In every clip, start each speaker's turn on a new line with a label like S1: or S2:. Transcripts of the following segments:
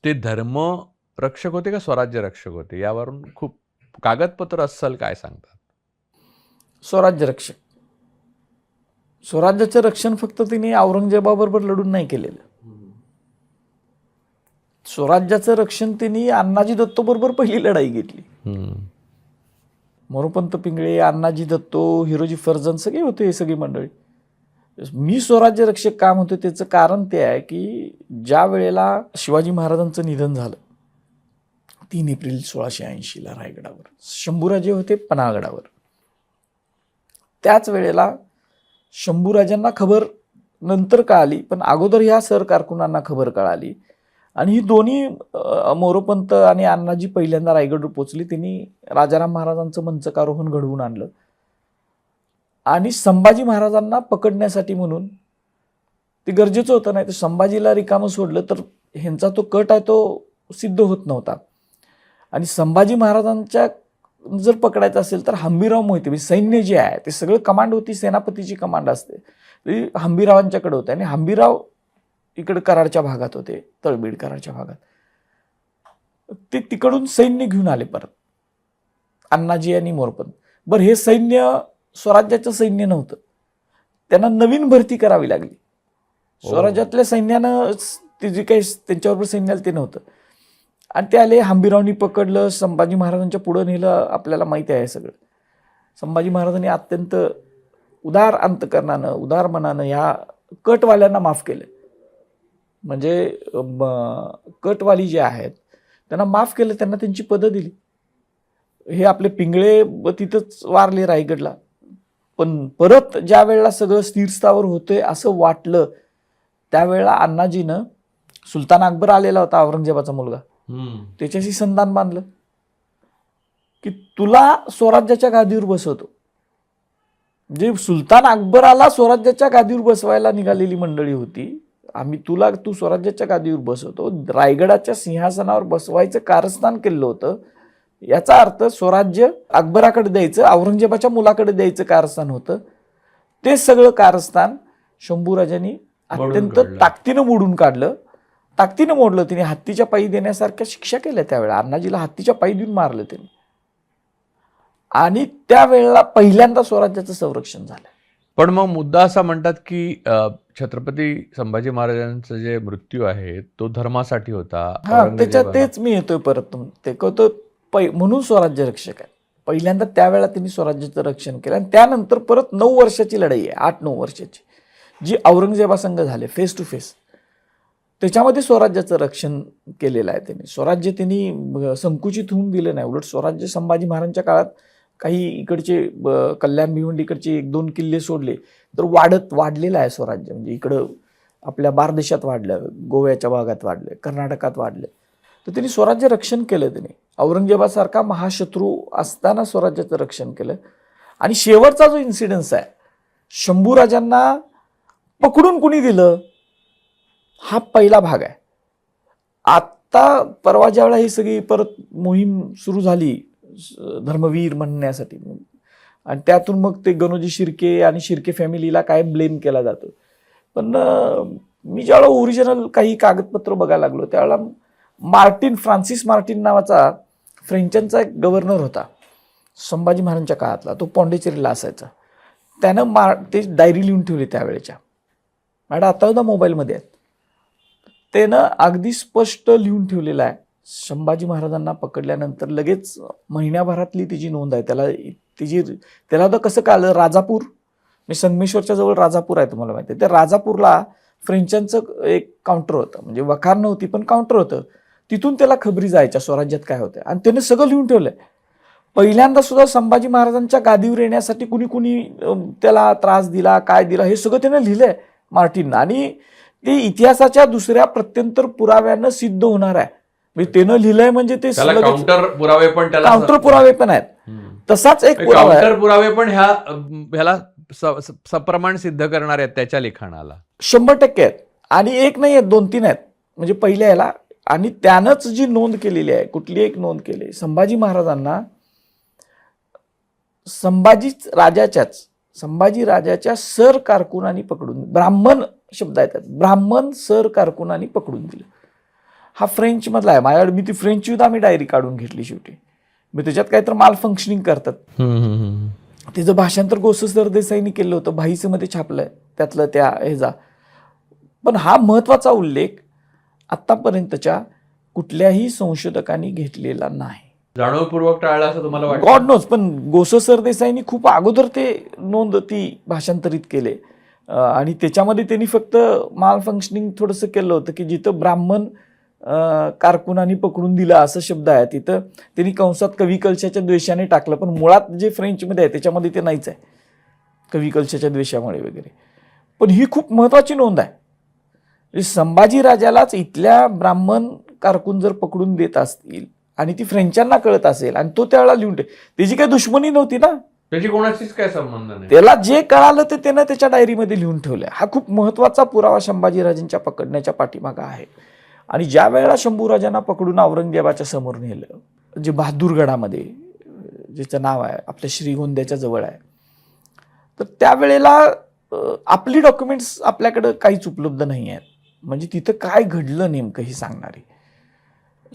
S1: ते धर्म रक्षक होते का स्वराज्य रक्षक होते? यावरून खूप कागदपत्र अस्सल काय सांगतात?
S2: स्वराज्य रक्षक. स्वराज्याचं रक्षण फक्त तिने औरंगजेबाबरोबर लढून नाही केलेलं. स्वराज्याचं रक्षण त्यांनी अण्णाजी दत्तो बरोबर पहिली लढाई घेतली. मोरोपंत पिंगळे, अण्णाजी दत्तो, हिरोजी फर्जन सगळे होते, हे सगळी मंडळी. मी स्वराज्य रक्षक का म्हणतो त्याचं कारण ते आहे की ज्या वेळेला शिवाजी महाराजांचं निधन झालं 3 एप्रिल 1680 रायगडावर, शंभूराजे होते पन्हाळगडावर. त्याच वेळेला शंभूराजांना खबर नंतर कळाली, पण अगोदर ह्या सर कारकुनांना खबर कळाली आणि ही दोन्ही मोरोपंत आणि अण्णाजी पहिल्यांदा रायगडवर पोचली. त्यांनी राजाराम महाराजांचं मंचकारोहण घडवून आणलं आणि संभाजी महाराजांना पकडण्यासाठी म्हणून ते गरजेचं होतं, नाही तर संभाजीला रिकामं सोडलं तर ह्यांचा तो कट आहे तो सिद्ध होत नव्हता. आणि संभाजी महाराजांच्या जर पकडायचं असेल तर हंबीरराव मोहिते म्हणजे सैन्य जे आहे ते सगळं कमांड होती, सेनापतीची कमांड असते, ती हंबीररावांच्याकडे होते. आणि हंबीरराव इकडे कराडच्या भागात होते, तळबीड कराडच्या भागात. ते तिकडून सैन्य घेऊन आले परत, अण्णाजी आणि मोरपंत. बरं, हे सैन्य स्वराज्याचं सैन्य नव्हतं, त्यांना नवीन भरती करावी लागली. स्वराज्यातल्या सैन्यानं ते जे काही त्यांच्याबरोबर सैन्य आलं ते नव्हतं. आणि ते आले, हंबीररावनी पकडलं, संभाजी महाराजांच्या पुढं नेलं. आपल्याला माहिती आहे सगळं. संभाजी महाराजांनी अत्यंत उदार अंतकरणानं, उदार मनानं ह्या कटवाल्यांना माफ केलं. म्हणजे कटवाली जे आहेत त्यांना माफ केलं, त्यांना त्यांची पदं दिली. हे आपले पिंगळे तिथंच वारले रायगडला. पण परत ज्या वेळेला सगळं स्थिरस्थावर होतंय असं वाटलं त्यावेळेला अण्णाजीनं, सुलतान अकबर आलेला होता औरंगजेबाचा मुलगा, त्याच्याशी संधान बांधलं की तुला स्वराज्याच्या गादीवर बसवतो. म्हणजे सुलतान अकबराला स्वराज्याच्या गादीवर बसवायला निघालेली मंडळी होती. तू स्वराज्याच्या गादीवर बसवतो, रायगडाच्या सिंहासनावर बसवायचं कारस्थान केलं होतं. याचा अर्थ स्वराज्य अकबराकडे द्यायचं, औरंगजेबाच्या मुलाकडे द्यायचं कारस्थान होतं. ते सगळं कारस्थान शंभूराजांनी अत्यंत ताकदीनं मोडून काढलं. ताकदीनं मोडलं. तिने हत्तीच्या पायी देण्यासारख्या शिक्षा केल्या त्यावेळेला. अण्णाजीला हत्तीच्या पायी देऊन मारलं त्यांनी. आणि त्यावेळेला पहिल्यांदा स्वराज्याचं संरक्षण झालं.
S1: पण मग मुद्दा असा म्हणतात की छत्रपती संभाजी महाराजांचा जे मृत्यू आहे तो धर्मासाठी होता.
S2: त्याच्यात तेच मी येतोय परत. ते कहतो म्हणून स्वराज्य रक्षक आहे. पहिल्यांदा त्यावेळेला त्यांनी स्वराज्याचं रक्षण केलं आणि त्यानंतर परत 9 वर्षाची लढाई आहे, 8-9 वर्षाची, जी औरंगजेबासंग झाले फेस टू फेस. त्याच्यामध्ये स्वराज्याचं रक्षण केलेलं आहे त्यांनी. स्वराज्य त्यांनी संकुचित होऊन दिलं नाही. उलट स्वराज्य संभाजी महाराजांच्या काळात काही इकडचे कल्याण भिवंडीकडचे 1-2 किल्ले सोडले तर वाढलेलं आहे स्वराज्य. म्हणजे इकडं आपल्या बारदेशात वाढलं, गोव्याच्या भागात वाढलं, कर्नाटकात वाढलं. तर त्यांनी स्वराज्य रक्षण केलं. त्यांनी औरंगजेबासारखा महाशत्रू असताना स्वराज्याचं रक्षण केलं. आणि शेवटचा जो इन्सिडन्स आहे, शंभूराजांना पकडून कुणी दिलं, हा पहिला भाग आहे. आता परवा ज्यावेळेला ही सगळी परत मोहीम सुरू झाली धर्मवीर म्हणण्यासाठी, आणि त्यातून मग ते गणोजी शिर्के आणि शिर्के फॅमिलीला काय ब्लेम केला जातो. पण मी ज्यावेळेला ओरिजिनल काही कागदपत्र बघायला लागलो त्यावेळेला फ्रान्सिस मार्टिन नावाचा फ्रेंचांचा एक गव्हर्नर होता संभाजी महाराजांच्या काळातला. तो पॉंडिचेरीला असायचा. त्यानं ते डायरी लिहून ठेवली त्यावेळेच्या. मॅडम आता सुद्धा मोबाईलमध्ये आहेत. त्यानं अगदी स्पष्ट लिहून ठेवलेलं आहे. संभाजी महाराजांना पकडल्यानंतर लगेच महिन्याभरातली तिची नोंद आहे. त्याला तर कसं कळलं, राजापूर म्हणजे संगमेश्वरच्या जवळ राजापूर आहे, तुम्हाला माहिती आहे. त्या राजापूरला फ्रेंचांचं एक काउंटर होतं. म्हणजे वखार नव्हती पण काउंटर होतं. तिथून त्याला खबरी जायच्या स्वराज्यात काय होतं. आणि त्याने सगळं लिहून ठेवलंय. पहिल्यांदा सुद्धा संभाजी महाराजांच्या गादीवर येण्यासाठी कुणी त्याला त्रास दिला, काय दिला, हे सगळं त्यानं लिहिलंय मार्टिन. आणि ते इतिहासाच्या दुसऱ्या प्रत्यंतर पुराव्यानं सिद्ध होणार आहे. म्हणजे त्यानं लिहिलंय म्हणजे ते
S1: काउंटर
S2: पुरावे पण आहेत. तसाच एक
S1: पुरावे पण ह्याला सप्रमाण सिद्ध करणार आहेत त्याच्या लिखाणाला
S2: 100% आहेत. आणि एक नाही आहेत, 2-3 आहेत. म्हणजे पहिल्या ह्याला. आणि त्यानंच जी नोंद केलेली आहे, कुठली एक नोंद केली, संभाजी महाराजांना संभाजी राजाच्या सर कारकुनांनी पकडून, ब्राह्मण शब्द येतात, ब्राह्मण सर कारकुनांनी पकडून दिलं. हा फ्रेंचमधला आहे. माझ्याकडे मी ती फ्रेंच सुद्धा आम्ही डायरी काढून घेतली शेवटी. मग त्याच्यात काय तर माल फंक्शनिंग करतात. त्याचं भाषांतर गोसस सरदेसाईंनी केलं होतं, भाईसेमध्ये छापलंय त्यातलं त्या ह्याचा. पण हा महत्वाचा उल्लेख आतापर्यंतच्या कुठल्याही संशोधकांनी घेतलेला नाही.
S1: जाणीवपूर्वक टाळलं असं तुम्हाला वाटतं?
S2: God knows. पण गोसस सरदेसाईंनी खूप अगोदर ते नोंद ती भाषांतरित केले आणि त्याच्यामध्ये त्यांनी फक्त माल फंक्शनिंग थोडंसं केलं होतं की जिथं ब्राह्मण कारकुनांनी पकडून दिला असं शब्द आहे तिथं त्यांनी कंसात कवी कलशाच्या द्वेषाने टाकलं, पण मुळात जे फ्रेंचमध्ये आहे त्याच्यामध्ये ते नाहीच आहे कवी कलशाच्या द्वेषामुळे वगैरे. पण ही खूप महत्वाची नोंद आहे. संभाजी राजालाच इथल्या ब्राह्मण कारकून जर पकडून देत असतील आणि ती फ्रेंचांना कळत असेल आणि तो त्यावेळेला लिहून त्याची काही दुश्मनी नव्हती ना,
S1: त्याची कोणाशीच काय संबंध नाही.
S2: त्याला जे कळालं ते त्यानं त्याच्या डायरीमध्ये लिहून ठेवलंय. हा खूप महत्वाचा पुरावा संभाजीराजांच्या पकडण्याच्या पाठीमागा आहे. आणि ज्या वेळेला शंभूराजांना पकडून औरंगजेबाच्या समोर नेलं, जे बहादूरगडामध्ये ज्याचं नाव आहे आपल्या श्रीगोंद्याच्या जवळ आहे, तर त्यावेळेला आपली डॉक्युमेंट्स आपल्याकडं काहीच उपलब्ध नाही आहेत. म्हणजे तिथं काय घडलं नेमकं हे सांगणारी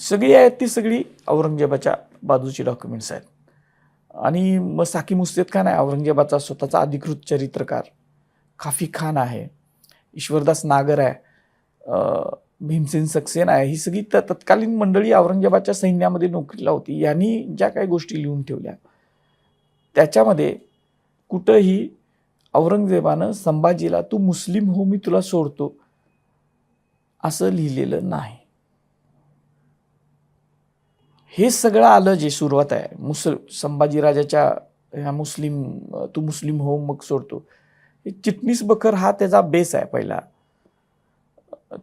S2: सगळी आहेत ती सगळी औरंगजेबाच्या बाजूची डॉक्युमेंट्स आहेत. आणि मग साकी मुस्तैद खान आहे औरंगजेबाचा स्वतःचा अधिकृत चरित्रकार, खाफी खान आहे, ईश्वरदास नागर आहे, भीमसेन सक्सेना आहे. ही सगळी तत्कालीन मंडळी औरंगजेबाच्या सैन्यामध्ये नोकरीला होती. यांनी ज्या काही गोष्टी लिहून ठेवल्या त्याच्यामध्ये कुठंही औरंगजेबानं संभाजीला तू मुस्लिम हो मी तुला सोडतो असं लिहिलेलं नाही. हे सगळं आलं जे सुरुवात आहे संभाजीराजाच्या ह्या तू मुस्लिम हो मग सोडतो, चिटणीस बखर हा त्याचा बेस आहे. पहिला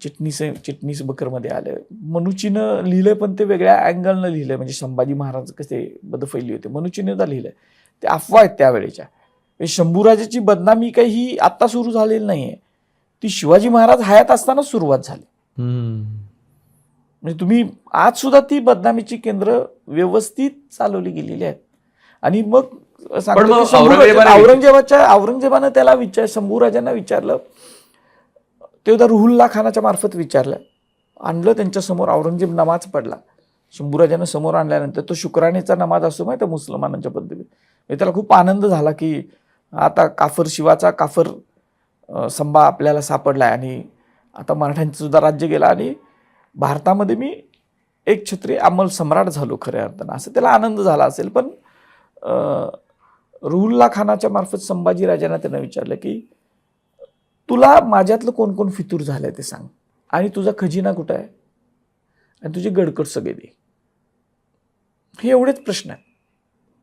S2: चिटणीस बखरमध्ये आलं. मनुचीनं लिहिलंय पण ते वेगळ्या अँगलनं लिहिलंय. म्हणजे संभाजी महाराज कसे बदफैली होते मनुचीनं लिहिलंय. ते अफवा आहेत त्यावेळेच्या. शंभूराजाची बदनामी काही ही आत्ता सुरू झालेली नाहीये, ती शिवाजी महाराज हयात असताना सुरुवात झाली. म्हणजे तुम्ही आज सुद्धा ती बदनामीची केंद्र व्यवस्थित चालवली गेलेली आहेत. आणि मग औरंगजेबानं त्याला शंभूराजांना विचारलं, तेव्हा रुहुल्ला खानाच्या मार्फत विचारलं, आणलं त्यांच्यासमोर. औरंगजेब नमाज पडला. शंभूराजानं समोर आणल्यानंतर तो शुक्रानेचा नमाज असतो माहिती मुसलमानांच्या पद्धतीने. त्याला खूप आनंद झाला की आता शिवाचा काफर संभा आपल्याला सापडलाय आणि आता मराठ्यांचं सुद्धा राज्य गेला आणि भारतामध्ये मी एक क्षत्रिय अंमल सम्राट झालो खऱ्या अर्थानं, असं त्याला आनंद झाला असेल. पण रुहुल्ला खानाच्या मार्फत संभाजीराजांना त्यानं विचारलं की तुला माझ्यातलं कोण कोण फितूर झालंय ते सांग आणि तुझा खजिना कुठं आहे आणि तुझे गडकट सगळे दे. हे एवढेच प्रश्न आहेत.